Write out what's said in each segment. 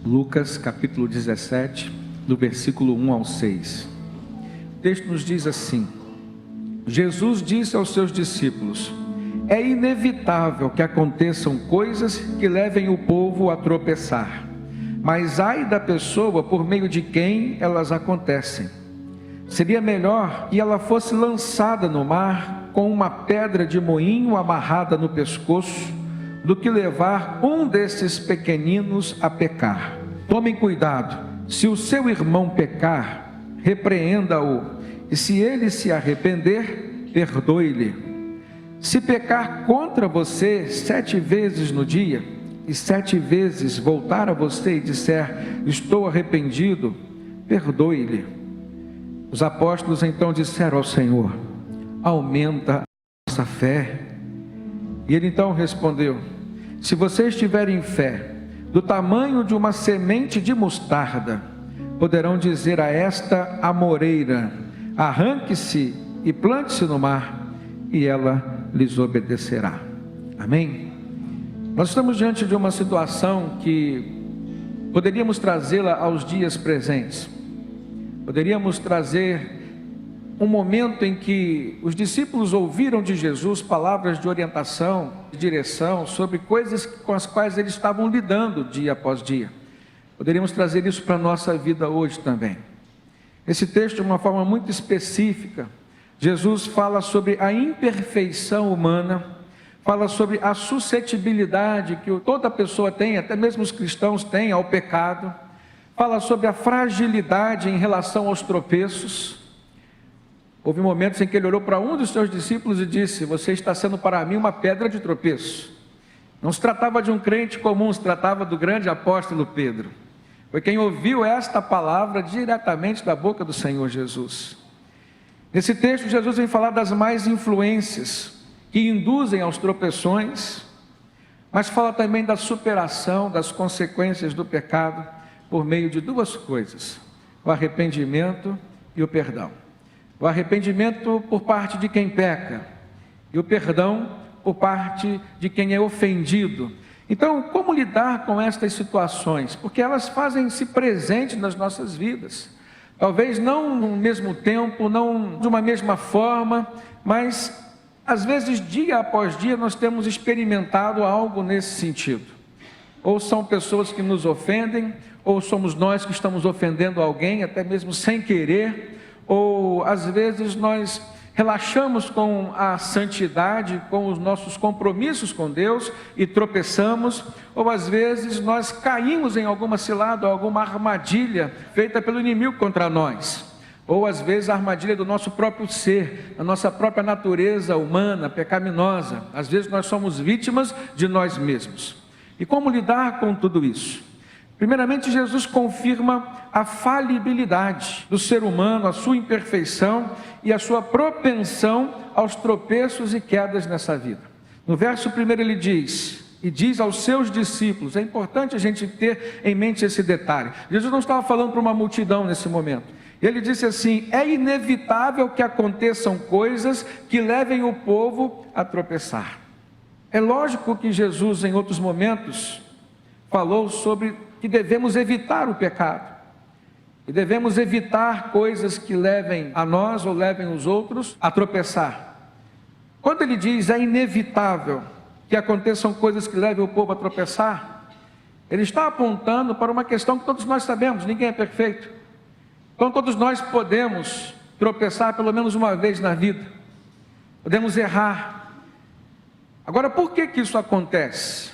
Lucas capítulo 17, do versículo 1 ao 6. O texto nos diz assim: Jesus disse aos seus discípulos: é inevitável que aconteçam coisas que levem o povo a tropeçar, mas ai da pessoa por meio de quem elas acontecem. Seria melhor que ela fosse lançada no mar com uma pedra de moinho amarrada no pescoço, do que levar um desses pequeninos a pecar. Tomem cuidado, se o seu irmão pecar, repreenda-o, e se ele se arrepender, perdoe-lhe. Se pecar contra você 7 vezes no dia, e 7 vezes voltar a você e disser: estou arrependido, perdoe-lhe. Os apóstolos então disseram ao Senhor: aumenta a nossa fé. E ele então respondeu: se vocês tiverem fé do tamanho de uma semente de mostarda, poderão dizer a esta amoreira: arranque-se e plante-se no mar, e ela lhes obedecerá. Amém? Nós estamos diante de uma situação que poderíamos trazê-la aos dias presentes. Poderíamos trazer um momento em que os discípulos ouviram de Jesus palavras de orientação, de direção, sobre coisas com as quais eles estavam lidando dia após dia. Poderíamos trazer isso para a nossa vida hoje também. Esse texto, de uma forma muito específica, Jesus fala sobre a imperfeição humana, fala sobre a suscetibilidade que toda pessoa tem, até mesmo os cristãos têm, ao pecado. Fala sobre a fragilidade em relação aos tropeços. Houve momentos em que ele olhou para um dos seus discípulos e disse: você está sendo para mim uma pedra de tropeço. Não se tratava de um crente comum, se tratava do grande apóstolo Pedro. Foi quem ouviu esta palavra diretamente da boca do Senhor Jesus. Nesse texto, Jesus vem falar das más influências que induzem aos tropeções, mas fala também da superação das consequências do pecado por meio de 2 coisas: o arrependimento e o perdão. O arrependimento por parte de quem peca e o perdão por parte de quem é ofendido. Então, como lidar com estas situações? Porque elas fazem-se presentes nas nossas vidas. Talvez não no mesmo tempo, não de uma mesma forma, mas às vezes dia após dia nós temos experimentado algo nesse sentido. Ou são pessoas que nos ofendem, ou somos nós que estamos ofendendo alguém, até mesmo sem querer. Ou às vezes nós relaxamos com a santidade, com os nossos compromissos com Deus e tropeçamos, ou às vezes nós caímos em alguma cilada, alguma armadilha feita pelo inimigo contra nós, ou às vezes a armadilha do nosso próprio ser, da nossa própria natureza humana, pecaminosa. Às vezes nós somos vítimas de nós mesmos. E como lidar com tudo isso? Primeiramente, Jesus confirma a falibilidade do ser humano, a sua imperfeição e a sua propensão aos tropeços e quedas nessa vida. No verso 1 ele diz aos seus discípulos. É importante a gente ter em mente esse detalhe. Jesus não estava falando para uma multidão nesse momento. Ele disse assim: é inevitável que aconteçam coisas que levem o povo a tropeçar. É lógico que Jesus, em outros momentos, falou sobre que devemos evitar o pecado, e devemos evitar coisas que levem a nós ou levem os outros a tropeçar. Quando ele diz é inevitável que aconteçam coisas que levem o povo a tropeçar, ele está apontando para uma questão que todos nós sabemos: ninguém é perfeito. Então todos nós podemos tropeçar pelo menos uma vez na vida, podemos errar. Agora, por que isso acontece?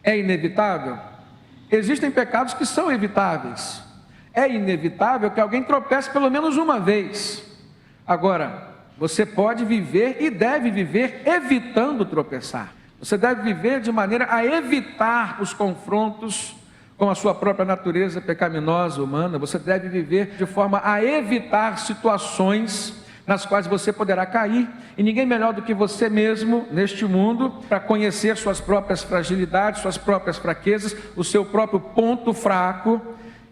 É inevitável? Existem pecados que são evitáveis. É inevitável que alguém tropece pelo menos uma vez. Agora, você pode viver e deve viver evitando tropeçar. Você deve viver de maneira a evitar os confrontos com a sua própria natureza pecaminosa humana. Você deve viver de forma a evitar situações nas quais você poderá cair, e ninguém melhor do que você mesmo neste mundo para conhecer suas próprias fragilidades, suas próprias fraquezas, o seu próprio ponto fraco.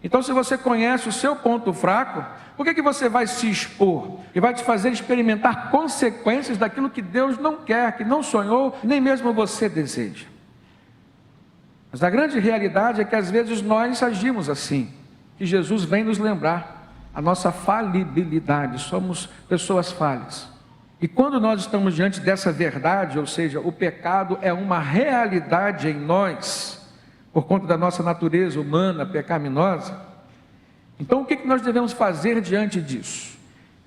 Então, se você conhece o seu ponto fraco, por que você vai se expor e vai te fazer experimentar consequências daquilo que Deus não quer, que não sonhou, nem mesmo você deseja? Mas a grande realidade é que às vezes nós agimos assim, que Jesus vem nos lembrar a nossa falibilidade, somos pessoas falhas. E quando nós estamos diante dessa verdade, ou seja, o pecado é uma realidade em nós, por conta da nossa natureza humana pecaminosa, então o que nós devemos fazer diante disso?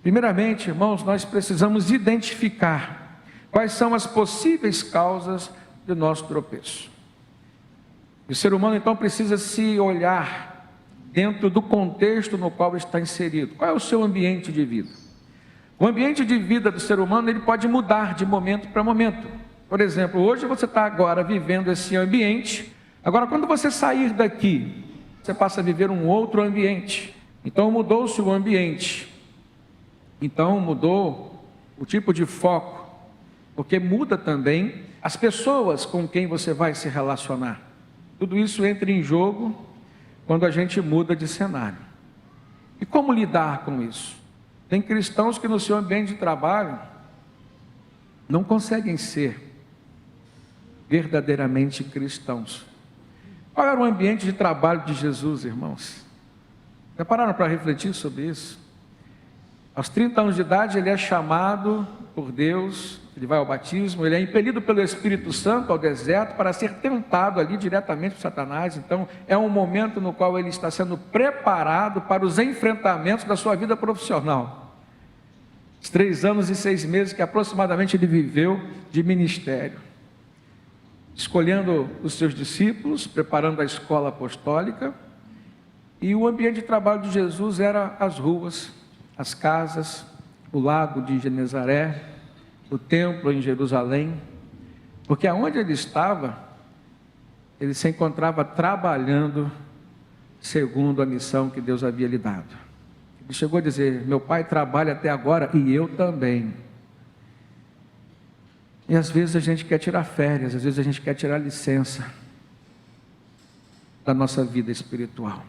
Primeiramente, irmãos, nós precisamos identificar quais são as possíveis causas do nosso tropeço. O ser humano então precisa se olhar dentro do contexto no qual está inserido. Qual é o seu ambiente de vida? O ambiente de vida do ser humano ele pode mudar de momento para momento. Por exemplo, hoje você está agora vivendo esse ambiente. Agora, quando você sair daqui, você passa a viver um outro ambiente. Então mudou-se o ambiente. Então mudou o tipo de foco, porque muda também as pessoas com quem você vai se relacionar. Tudo isso entra em jogo quando a gente muda de cenário. E como lidar com isso? Tem cristãos que no seu ambiente de trabalho não conseguem ser verdadeiramente cristãos. Qual era o ambiente de trabalho de Jesus, irmãos? Já pararam para refletir sobre isso? Aos 30 anos de idade ele é chamado por Deus, ele vai ao batismo, ele é impelido pelo Espírito Santo ao deserto para ser tentado ali diretamente por Satanás. Então é um momento no qual ele está sendo preparado para os enfrentamentos da sua vida profissional. Os 3 anos e 6 meses que aproximadamente ele viveu de ministério, escolhendo os seus discípulos, preparando a escola apostólica. E o ambiente de trabalho de Jesus era as ruas, as casas, o lago de Genezaré, o templo em Jerusalém, porque aonde ele estava, ele se encontrava trabalhando segundo a missão que Deus havia lhe dado. Ele chegou a dizer: meu pai trabalha até agora e eu também. E às vezes a gente quer tirar férias, às vezes a gente quer tirar licença da nossa vida espiritual.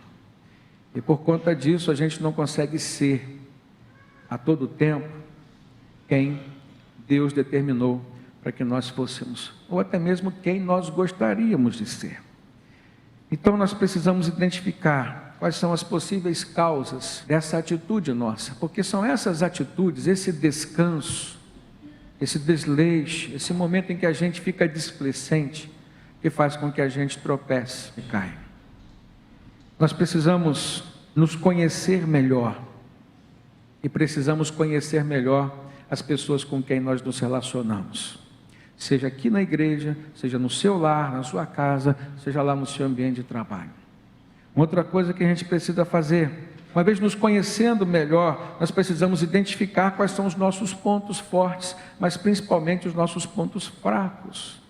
E por conta disso a gente não consegue ser a todo tempo quem Deus determinou para que nós fôssemos, ou até mesmo quem nós gostaríamos de ser. Então nós precisamos identificar quais são as possíveis causas dessa atitude nossa, porque são essas atitudes, esse descanso, esse desleixo, esse momento em que a gente fica displicente, que faz com que a gente tropece e caia. Nós precisamos nos conhecer melhor e precisamos conhecer melhor as pessoas com quem nós nos relacionamos, seja aqui na igreja, seja no seu lar, na sua casa, seja lá no seu ambiente de trabalho. Outra coisa que a gente precisa fazer, uma vez nos conhecendo melhor, nós precisamos identificar quais são os nossos pontos fortes, mas principalmente os nossos pontos fracos.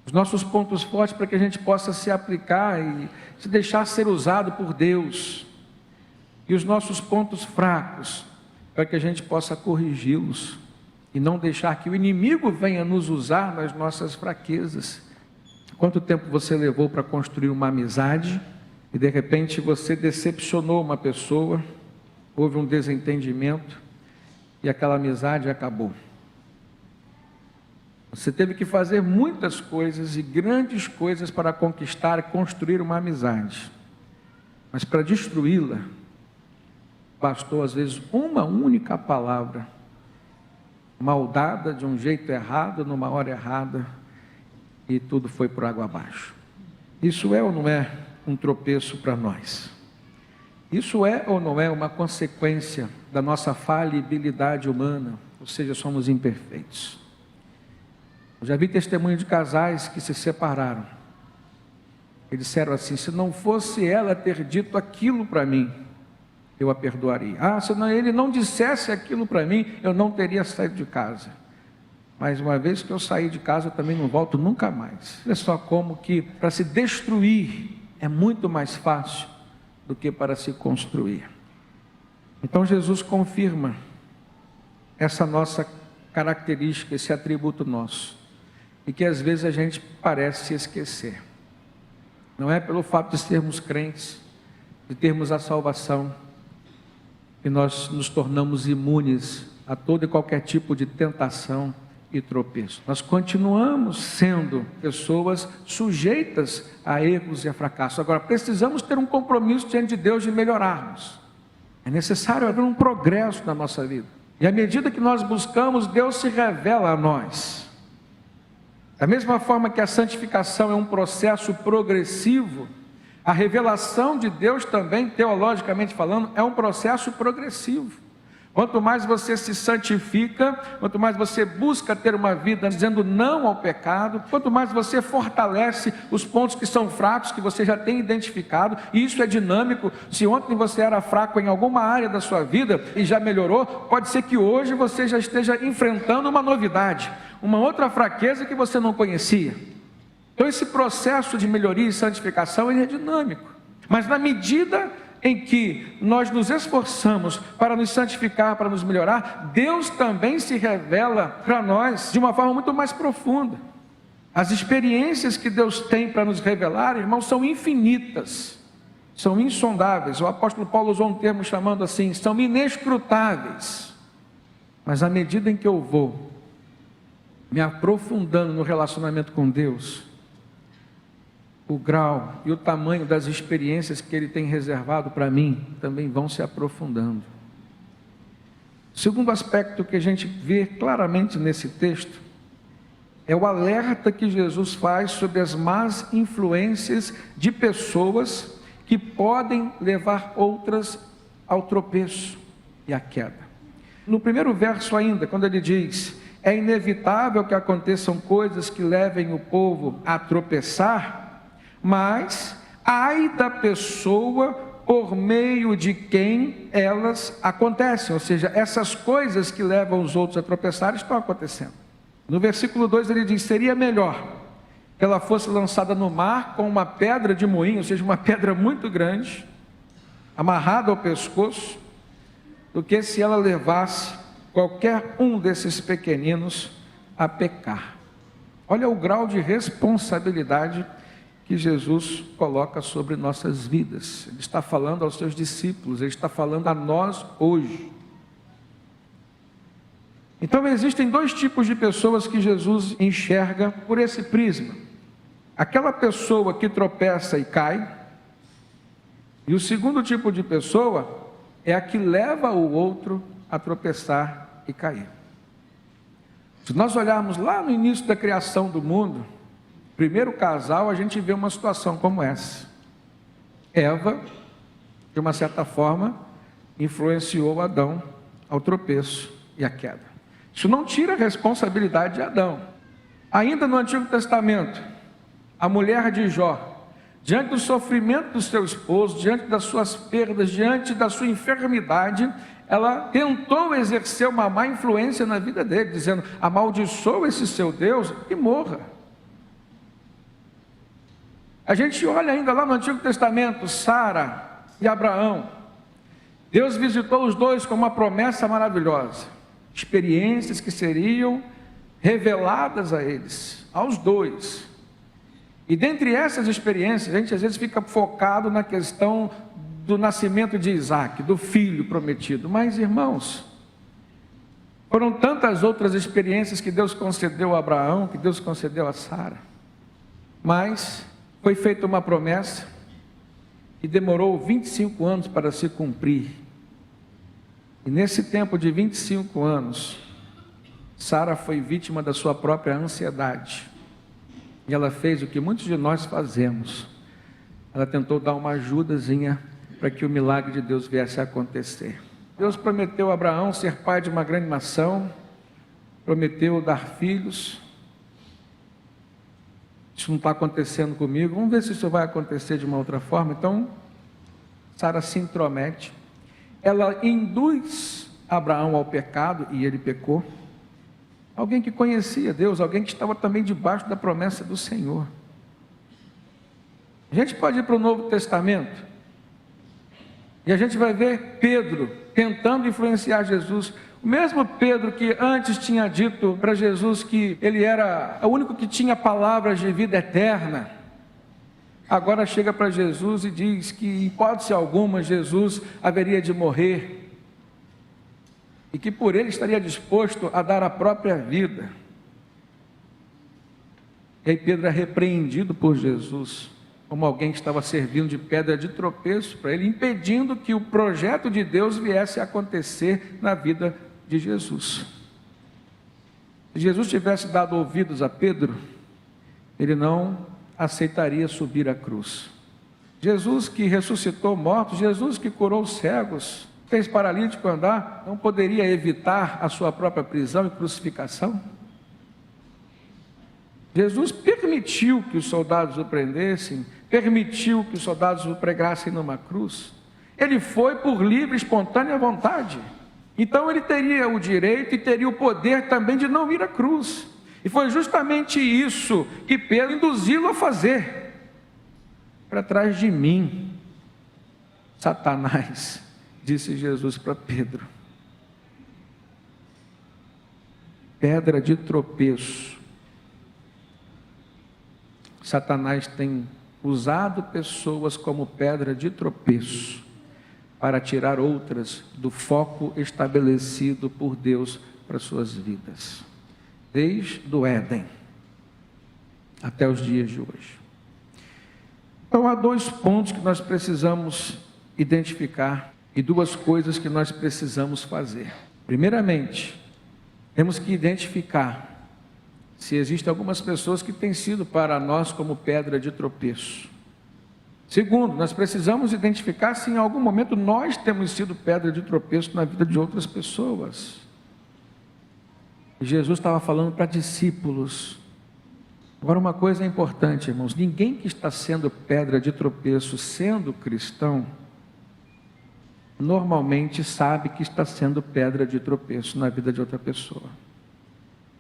Os nossos pontos fortes para que a gente possa se aplicar e se deixar ser usado por Deus. E os nossos pontos fracos, para que a gente possa corrigi-los e não deixar que o inimigo venha nos usar nas nossas fraquezas. Quanto tempo você levou para construir uma amizade e de repente você decepcionou uma pessoa, houve um desentendimento e aquela amizade acabou? Você teve que fazer muitas coisas e grandes coisas para conquistar e construir uma amizade, mas para destruí-la bastou às vezes uma única palavra, maldada de um jeito errado, numa hora errada, e tudo foi por água abaixo. Isso é ou não é um tropeço para nós? Isso é ou não é uma consequência da nossa falibilidade humana, ou seja, somos imperfeitos. Eu já vi testemunho de casais que se separaram. Eles disseram assim: se não fosse ela ter dito aquilo para mim, eu a perdoaria. Se ele não dissesse aquilo para mim, eu não teria saído de casa. Mas uma vez que eu saí de casa, eu também não volto nunca mais. Olha só como que para se destruir é muito mais fácil do que para se construir. Então Jesus confirma essa nossa característica, esse atributo nosso, e que às vezes a gente parece se esquecer. Não é pelo fato de sermos crentes, de termos a salvação, que nós nos tornamos imunes a todo e qualquer tipo de tentação e tropeço. Nós continuamos sendo pessoas sujeitas a erros e a fracassos. Agora, precisamos ter um compromisso diante de Deus de melhorarmos. É necessário haver um progresso na nossa vida. E à medida que nós buscamos, Deus se revela a nós. Da mesma forma que a santificação é um processo progressivo, a revelação de Deus também, teologicamente falando, é um processo progressivo. Quanto mais você se santifica, quanto mais você busca ter uma vida dizendo não ao pecado, quanto mais você fortalece os pontos que são fracos, que você já tem identificado, e isso é dinâmico. Se ontem você era fraco em alguma área da sua vida e já melhorou, pode ser que hoje você já esteja enfrentando uma novidade, uma outra fraqueza que você não conhecia. Então esse processo de melhoria e santificação ele é dinâmico, mas na medida em que nós nos esforçamos para nos santificar, para nos melhorar, Deus também se revela para nós de uma forma muito mais profunda. As experiências que Deus tem para nos revelar, irmãos, são infinitas, são insondáveis. O apóstolo Paulo usou um termo chamando assim, são inescrutáveis. Mas à medida em que eu vou me aprofundando no relacionamento com Deus, o grau e o tamanho das experiências que Ele tem reservado para mim também vão se aprofundando. O segundo aspecto que a gente vê claramente nesse texto é o alerta que Jesus faz sobre as más influências de pessoas que podem levar outras ao tropeço e à queda. No primeiro verso ainda, quando ele diz: é inevitável que aconteçam coisas que levem o povo a tropeçar, mas ai da pessoa por meio de quem elas acontecem, ou seja, essas coisas que levam os outros a tropeçar estão acontecendo. No versículo 2 ele diz: seria melhor que ela fosse lançada no mar com uma pedra de moinho, ou seja, uma pedra muito grande, amarrada ao pescoço, do que se ela levasse qualquer um desses pequeninos a pecar. Olha o grau de responsabilidade que Jesus coloca sobre nossas vidas. Ele está falando aos seus discípulos, ele está falando a nós hoje. Então existem dois tipos de pessoas que Jesus enxerga por esse prisma: aquela pessoa que tropeça e cai, e o segundo tipo de pessoa é a que leva o outro a tropeçar e cair. Se nós olharmos lá no início da criação do mundo, primeiro casal, a gente vê uma situação como essa. Eva, de uma certa forma, influenciou Adão ao tropeço e à queda. Isso não tira a responsabilidade de Adão. Ainda no Antigo Testamento, a mulher de Jó, diante do sofrimento do seu esposo, diante das suas perdas, diante da sua enfermidade, ela tentou exercer uma má influência na vida dele, dizendo: amaldiçoa esse seu Deus e morra. A gente olha ainda lá no Antigo Testamento, Sara e Abraão. Deus visitou os dois com uma promessa maravilhosa, experiências que seriam reveladas a eles, aos dois. E dentre essas experiências, a gente às vezes fica focado na questão do nascimento de Isaac, do filho prometido. Mas, irmãos, foram tantas outras experiências que Deus concedeu a Abraão, que Deus concedeu a Sara. Mas foi feita uma promessa e demorou 25 anos para se cumprir. E nesse tempo de 25 anos, Sara foi vítima da sua própria ansiedade. E ela fez o que muitos de nós fazemos. Ela tentou dar uma ajudazinha para que o milagre de Deus viesse a acontecer. Deus prometeu a Abraão ser pai de uma grande nação, prometeu dar filhos. Isso não está acontecendo comigo, vamos ver se isso vai acontecer de uma outra forma. Então, Sara se intromete, ela induz Abraão ao pecado, e ele pecou. Alguém que conhecia Deus, alguém que estava também debaixo da promessa do Senhor. A gente pode ir para o Novo Testamento, e a gente vai ver Pedro tentando influenciar Jesus. O mesmo Pedro que antes tinha dito para Jesus que ele era o único que tinha palavras de vida eterna, agora chega para Jesus e diz que em hipótese alguma Jesus haveria de morrer, e que por ele estaria disposto a dar a própria vida. E aí Pedro é repreendido por Jesus, como alguém que estava servindo de pedra de tropeço para ele, impedindo que o projeto de Deus viesse a acontecer na vida de Jesus. Se Jesus tivesse dado ouvidos a Pedro, ele não aceitaria subir a cruz. Jesus que ressuscitou mortos, Jesus que curou os cegos, fez paralítico andar, não poderia evitar a sua própria prisão e crucificação? Jesus permitiu que os soldados o prendessem, permitiu que os soldados o pregassem numa cruz. Ele foi por livre, espontânea vontade. Então ele teria o direito e teria o poder também de não ir à cruz. E foi justamente isso que Pedro induziu a fazer. Para trás de mim, Satanás, disse Jesus para Pedro. Pedra de tropeço. Satanás tem usado pessoas como pedra de tropeço para tirar outras do foco estabelecido por Deus para suas vidas, desde o Éden até os dias de hoje. Então há dois pontos que nós precisamos identificar e duas coisas que nós precisamos fazer. Primeiramente, temos que identificar se existem algumas pessoas que têm sido para nós como pedra de tropeço. Segundo, nós precisamos identificar se em algum momento nós temos sido pedra de tropeço na vida de outras pessoas. Jesus estava falando para discípulos. Agora uma coisa é importante, irmãos, ninguém que está sendo pedra de tropeço, sendo cristão, normalmente sabe que está sendo pedra de tropeço na vida de outra pessoa.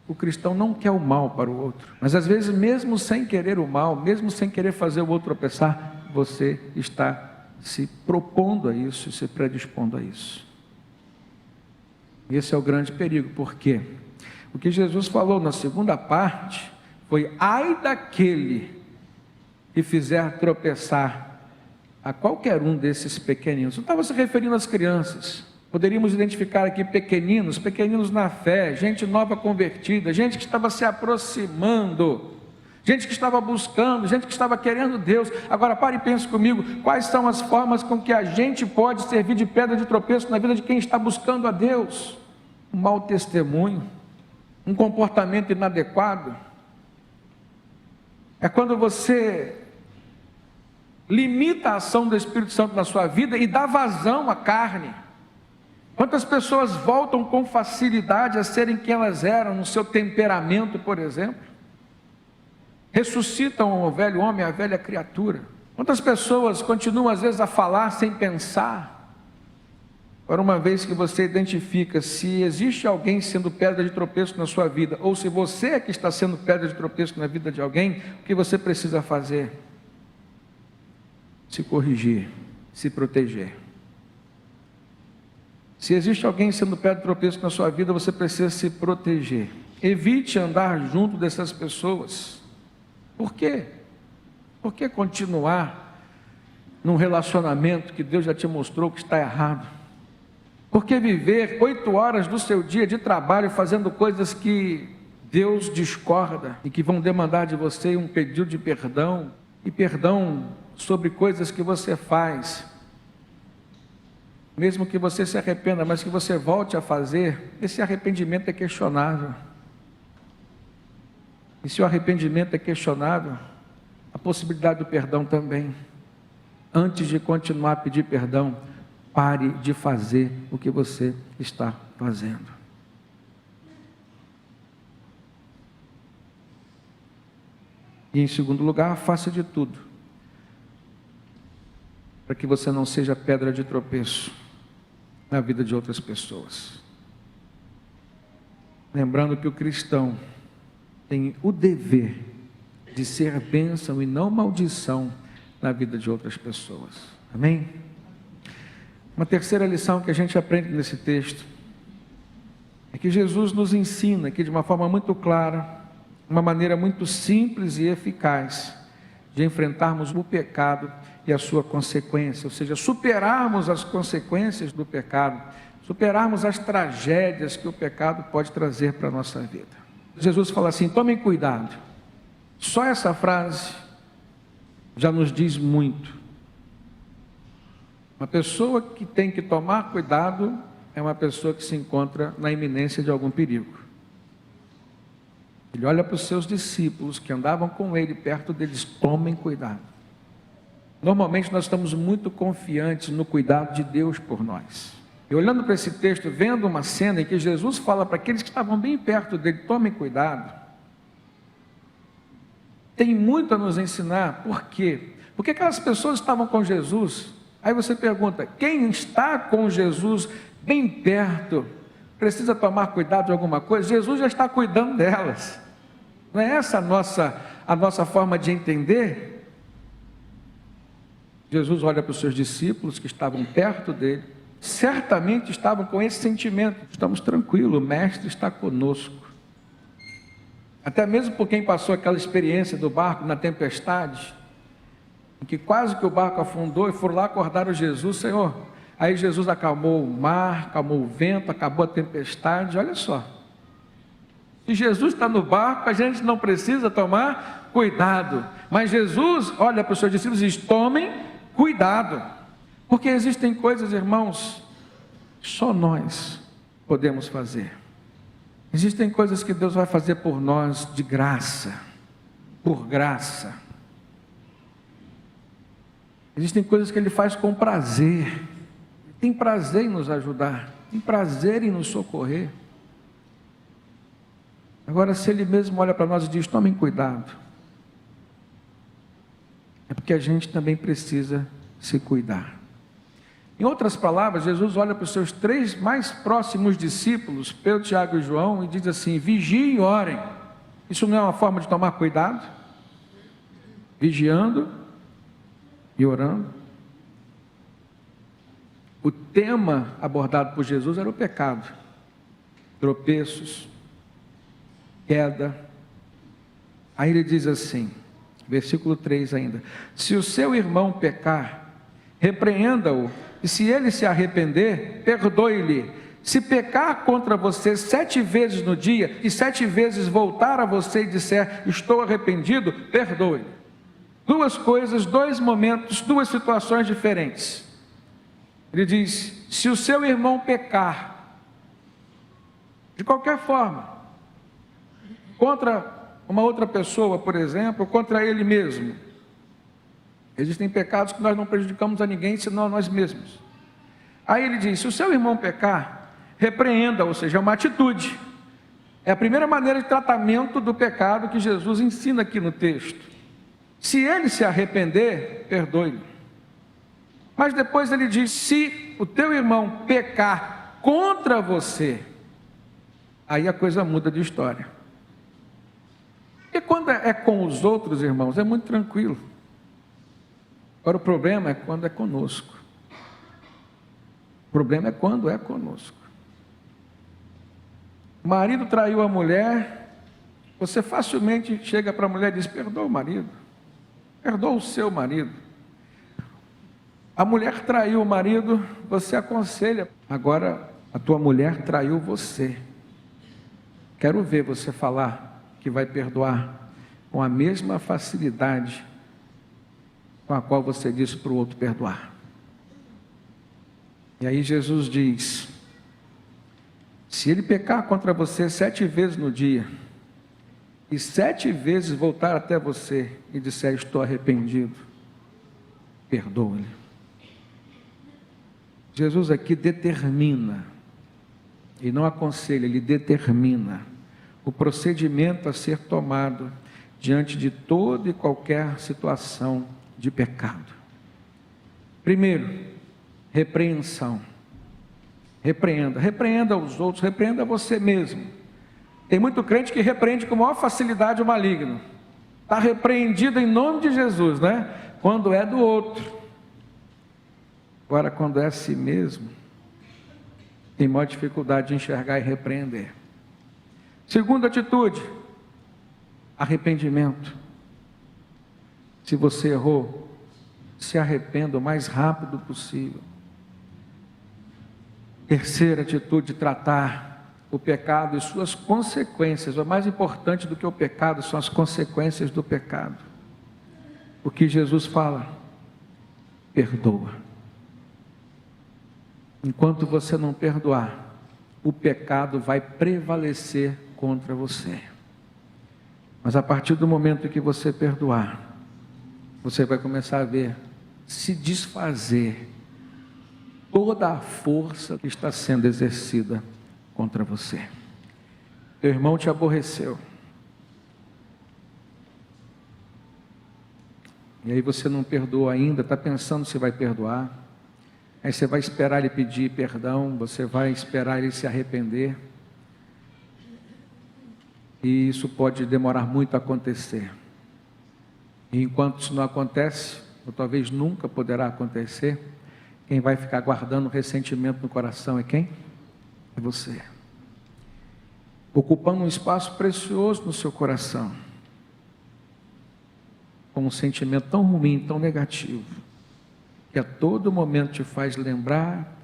O cristão não quer o mal para o outro, mas às vezes mesmo sem querer o mal, mesmo sem querer fazer o outro tropeçar, você está se propondo a isso, se predispondo a isso. Esse é o grande perigo, porque o que Jesus falou na segunda parte foi: ai daquele que fizer tropeçar a qualquer um desses pequeninos. Não estava se referindo às crianças. Poderíamos identificar aqui pequeninos na fé, gente nova convertida, gente que estava se aproximando, gente que estava buscando, gente que estava querendo Deus. Agora pare e pense comigo, quais são as formas com que a gente pode servir de pedra de tropeço na vida de quem está buscando a Deus? Um mau testemunho, um comportamento inadequado. É quando você limita a ação do Espírito Santo na sua vida e dá vazão à carne. Quantas pessoas voltam com facilidade a serem quem elas eram no seu temperamento, por exemplo? Ressuscitam o velho homem, a velha criatura. Quantas pessoas continuam às vezes a falar sem pensar? Agora, uma vez que você identifica se existe alguém sendo pedra de tropeço na sua vida, ou se você é que está sendo pedra de tropeço na vida de alguém, o que você precisa fazer? Se corrigir, se proteger. Se existe alguém sendo pedra de tropeço na sua vida, você precisa se proteger. Evite andar junto dessas pessoas. Por quê? Por que continuar num relacionamento que Deus já te mostrou que está errado? Por que viver 8 horas do seu dia de trabalho fazendo coisas que Deus discorda e que vão demandar de você um pedido de perdão, e perdão sobre coisas que você faz, mesmo que você se arrependa, mas que você volte a fazer? Esse arrependimento é questionável. E se o arrependimento é questionável, a possibilidade do perdão também. Antes de continuar a pedir perdão, pare de fazer o que você está fazendo. E em segundo lugar, faça de tudo para que você não seja pedra de tropeço na vida de outras pessoas. Lembrando que o cristão tem o dever de ser bênção e não maldição na vida de outras pessoas. Amém? Uma terceira lição que a gente aprende nesse texto é que Jesus nos ensina aqui de uma forma muito clara, uma maneira muito simples e eficaz de enfrentarmos o pecado e a sua consequência, ou seja, superarmos as consequências do pecado, superarmos as tragédias que o pecado pode trazer para a nossa vida. Jesus fala assim: tomem cuidado, Só essa frase já nos diz muito. Uma pessoa que tem que tomar cuidado é uma pessoa que se encontra na iminência de algum perigo. Ele olha para os seus discípulos que andavam com ele, perto deles: tomem cuidado. Normalmente nós estamos muito confiantes no cuidado de Deus por nós. E olhando para esse texto, vendo uma cena em que Jesus fala para aqueles que estavam bem perto dele: tomem cuidado, tem muito a nos ensinar. Por quê? Porque aquelas pessoas estavam com Jesus. Aí você pergunta: quem está com Jesus bem perto precisa tomar cuidado de alguma coisa? Jesus já está cuidando delas. Não é essa a nossa forma de entender? Jesus olha para os seus discípulos que estavam perto dele, certamente estavam com esse sentimento: estamos tranquilos, o Mestre está conosco. Até mesmo por quem passou aquela experiência do barco na tempestade, em que quase que o barco afundou, e foram lá acordar o Jesus: Senhor. Aí Jesus acalmou o mar, acalmou o vento, acabou a tempestade. Olha só, se Jesus está no barco, a gente não precisa tomar cuidado, mas Jesus olha para os seus discípulos e diz: tomem cuidado, porque existem coisas, irmãos, só nós podemos fazer. Existem coisas que Deus vai fazer por nós de graça, por graça. Existem coisas que Ele faz com prazer. Ele tem prazer em nos ajudar, tem prazer em nos socorrer. Agora, se Ele mesmo olha para nós e diz: tomem cuidado, é porque a gente também precisa se cuidar. Em outras palavras, Jesus olha para os seus 3 mais próximos discípulos, Pedro, Tiago e João, e diz assim: vigiem e orem. Isso não é uma forma de tomar cuidado? Vigiando e orando. O tema abordado por Jesus era o pecado, tropeços, queda. Aí ele diz assim, versículo 3 ainda: se o seu irmão pecar, repreenda-o, e se ele se arrepender, perdoe-lhe. Se pecar contra você 7 vezes no dia, e 7 vezes voltar a você e disser: estou arrependido, perdoe. 2 coisas, 2 momentos, 2 situações diferentes. Ele diz: se o seu irmão pecar, de qualquer forma, contra uma outra pessoa, por exemplo, contra ele mesmo. Existem pecados que nós não prejudicamos a ninguém, senão a nós mesmos. Aí ele diz: se o seu irmão pecar, repreenda, ou seja, é uma atitude. É a primeira maneira de tratamento do pecado que Jesus ensina aqui no texto. Se ele se arrepender, perdoe-lhe. Mas depois ele diz: se o teu irmão pecar contra você, aí a coisa muda de história. Porque quando é com os outros, irmãos, é muito tranquilo. Agora o problema é quando é conosco. O problema é quando é conosco. O marido traiu a mulher, você facilmente chega para a mulher e diz: perdoa o marido, perdoa o seu marido. A mulher traiu o marido, você aconselha: agora a tua mulher traiu você. Quero ver você falar que vai perdoar com a mesma facilidade com a qual você disse para o outro perdoar. E aí Jesus diz: se ele pecar contra você 7 vezes no dia, e 7 vezes voltar até você e disser: estou arrependido, perdoa-lhe. Jesus aqui determina, e não aconselha, ele determina o procedimento a ser tomado diante de toda e qualquer situação de pecado. Primeiro, repreensão. Repreenda os outros, repreenda você mesmo. Tem muito crente que repreende com maior facilidade o maligno. Está repreendido em nome de Jesus, né? Quando é do outro. Agora, quando é a si mesmo, tem maior dificuldade de enxergar e repreender. Segunda atitude, arrependimento. Se você errou, se arrependa o mais rápido possível. Terceira atitude, tratar o pecado e suas consequências. O mais importante do que o pecado são as consequências do pecado. O que Jesus fala? Perdoa. Enquanto você não perdoar, o pecado vai prevalecer contra você. Mas a partir do momento que você perdoar, você vai começar a ver se desfazer toda a força que está sendo exercida contra você. Teu irmão te aborreceu. E aí você não perdoa ainda, está pensando se vai perdoar. Aí você vai esperar ele pedir perdão, você vai esperar ele se arrepender. E isso pode demorar muito a acontecer. E enquanto isso não acontece, ou talvez nunca poderá acontecer, quem vai ficar guardando ressentimento no coração é quem? É você. Ocupando um espaço precioso no seu coração, com um sentimento tão ruim, tão negativo, que a todo momento te faz lembrar,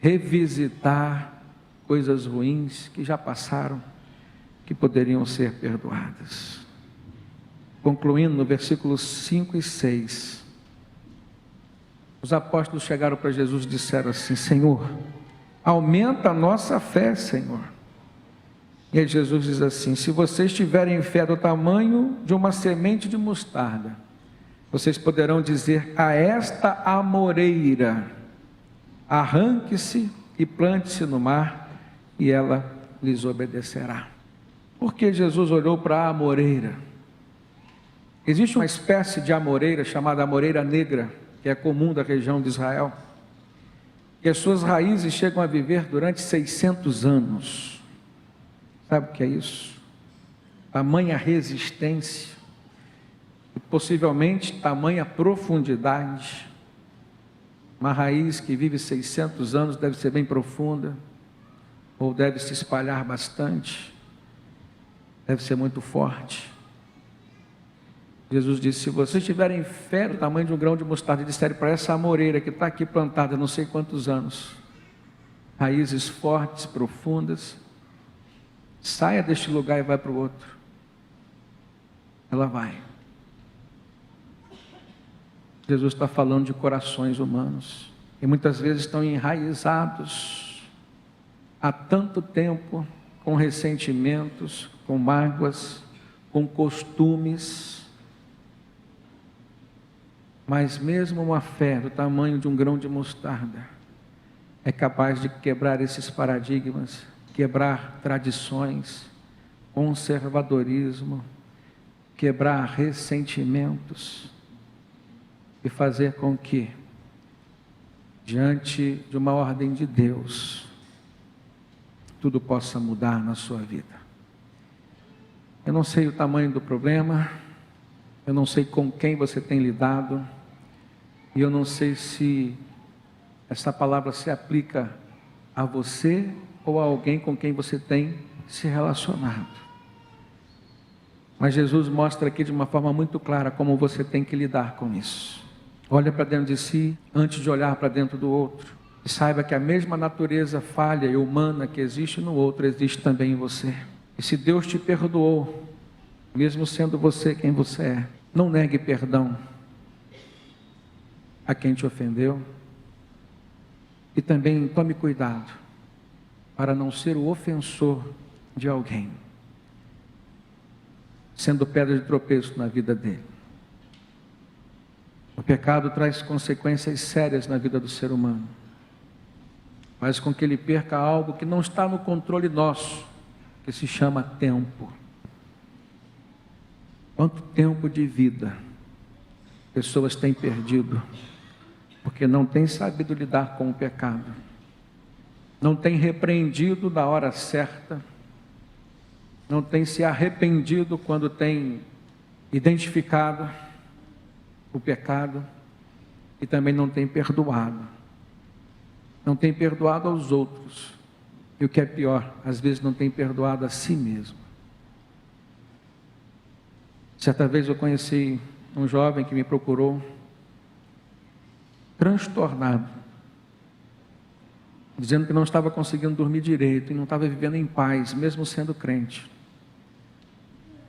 revisitar coisas ruins que já passaram, que poderiam ser perdoadas. Concluindo no versículos 5 e 6, os apóstolos chegaram para Jesus e disseram assim: Senhor, aumenta a nossa fé, Senhor. E aí Jesus diz assim: se vocês tiverem fé do tamanho de uma semente de mostarda, vocês poderão dizer a esta amoreira: arranque-se e plante-se no mar, e ela lhes obedecerá. Por que Jesus olhou para a amoreira? Existe uma espécie de amoreira chamada amoreira negra, que é comum da região de Israel, que as suas raízes chegam a viver durante 600 anos. Sabe o que é isso? Tamanha resistência, e possivelmente tamanha profundidade. Uma raiz que vive 600 anos deve ser bem profunda, ou deve se espalhar bastante, deve ser muito forte. Jesus disse: se vocês tiverem fé do tamanho de um grão de mostarda, e disserem para essa amoreira que está aqui plantada não sei quantos anos, raízes fortes, profundas, saia deste lugar e vai para o outro, ela vai. Jesus está falando de corações humanos, e muitas vezes estão enraizados há tanto tempo, com ressentimentos, com mágoas, com costumes. Mas mesmo uma fé do tamanho de um grão de mostarda é capaz de quebrar esses paradigmas, quebrar tradições, conservadorismo, quebrar ressentimentos e fazer com que, diante de uma ordem de Deus, tudo possa mudar na sua vida. Eu não sei o tamanho do problema, eu não sei com quem você tem lidado, e eu não sei se essa palavra se aplica a você ou a alguém com quem você tem se relacionado. Mas Jesus mostra aqui de uma forma muito clara como você tem que lidar com isso. Olha para dentro de si antes de olhar para dentro do outro. E saiba que a mesma natureza falha e humana que existe no outro, existe também em você. E se Deus te perdoou, mesmo sendo você quem você é, não negue perdão a quem te ofendeu. E também tome cuidado para não ser o ofensor de alguém, sendo pedra de tropeço na vida dele. O pecado traz consequências sérias na vida do ser humano, faz com que ele perca algo que não está no controle nosso, que se chama tempo. Quanto tempo de vida pessoas têm perdido, porque não têm sabido lidar com o pecado, não têm repreendido na hora certa, não têm se arrependido quando têm identificado o pecado, e também não têm perdoado, não têm perdoado aos outros, e o que é pior, às vezes não têm perdoado a si mesmo. Certa vez eu conheci um jovem que me procurou, transtornado, dizendo que não estava conseguindo dormir direito e não estava vivendo em paz, mesmo sendo crente,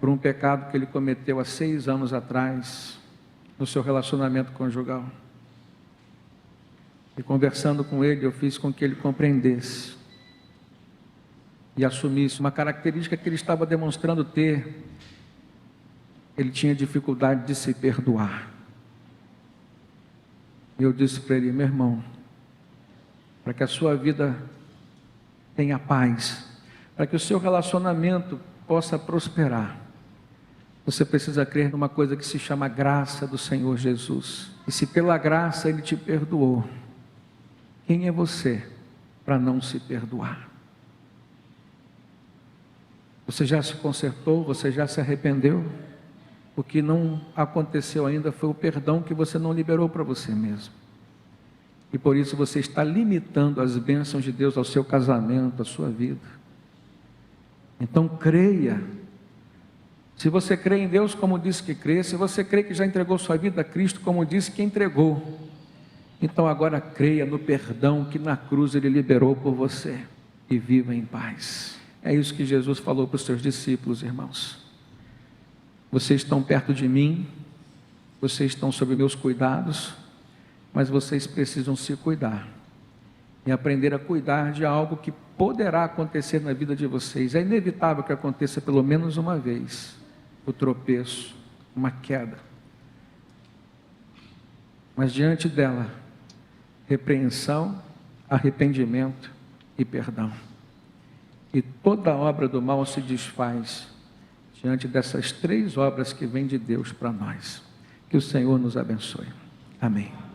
por um pecado que ele cometeu há 6 anos atrás, no seu relacionamento conjugal. E conversando com ele, eu fiz com que ele compreendesse e assumisse uma característica que ele estava demonstrando ter. Ele tinha dificuldade de se perdoar. E eu disse para ele: meu irmão, para que a sua vida tenha paz, para que o seu relacionamento possa prosperar, você precisa crer numa coisa que se chama graça do Senhor Jesus. E se pela graça Ele te perdoou, quem é você para não se perdoar? Você já se consertou? Você já se arrependeu? O que não aconteceu ainda foi o perdão que você não liberou para você mesmo. E por isso você está limitando as bênçãos de Deus ao seu casamento, à sua vida. Então creia. Se você crê em Deus como disse que crê, se você crê que já entregou sua vida a Cristo como disse que entregou, então agora creia no perdão que na cruz Ele liberou por você e viva em paz. É isso que Jesus falou para os seus discípulos, irmãos. Vocês estão perto de mim, vocês estão sob meus cuidados, mas vocês precisam se cuidar e aprender a cuidar de algo que poderá acontecer na vida de vocês. É inevitável que aconteça pelo menos uma vez, o tropeço, uma queda, mas diante dela, repreensão, arrependimento e perdão. E toda obra do mal se desfaz diante dessas 3 obras que vêm de Deus para nós. Que o Senhor nos abençoe. Amém.